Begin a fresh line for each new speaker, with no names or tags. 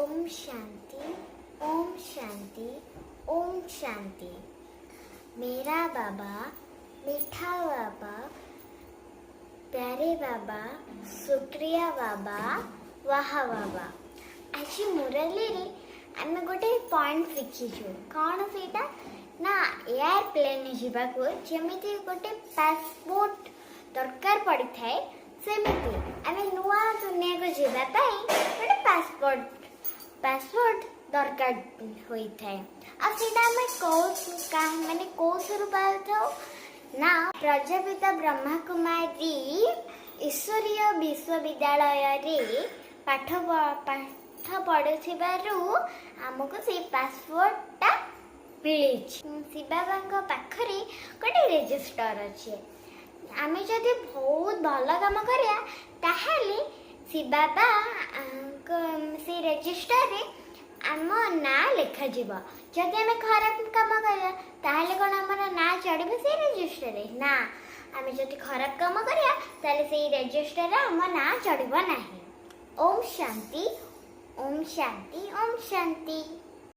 ओम शांति, ओम शांति, ओम शांति। मेरा बाबा, मीठा बाबा, प्यारे बाबा, शुक्रिया बाबा, वाह बाबा। आज मुरली रे आम गोटे पॉइंट शिखीचु। कौन सेटा ना एयरप्लेन जीवाको जेमिति गोटे पासपोर्ट दरकार पड़ी थाए सेमिति आम नुआ दुनिया को जीवा पाई गोटे पासपोर्ट दरकार होई थाए। आ सेटा आम माने कोथरु पाथाउ ना प्रजापिता ब्रह्मा कुमारी ईश्वरीय विश्वविद्यालय रे पाठ पढ़ुथिबारु आमको से पासपोर्टटा मिली। शिव बाबा पाखरे गोटे रेजिस्टर अच्छे। आम जदि बहुत भल काम करिया ताहले शिव बाबा से रेजिस्टर रे आम ना लिखा जीव। जदि आम खराब काम करिया ताहले कोन हमर ना चढ़िबे से रेजिस्टर रे ना। आम जदि खराब काम करिया ताहले से रेजिस्टर रे आम ना चढ़िबो नाही। ओम शांति, ओम शांति, ओम शांति।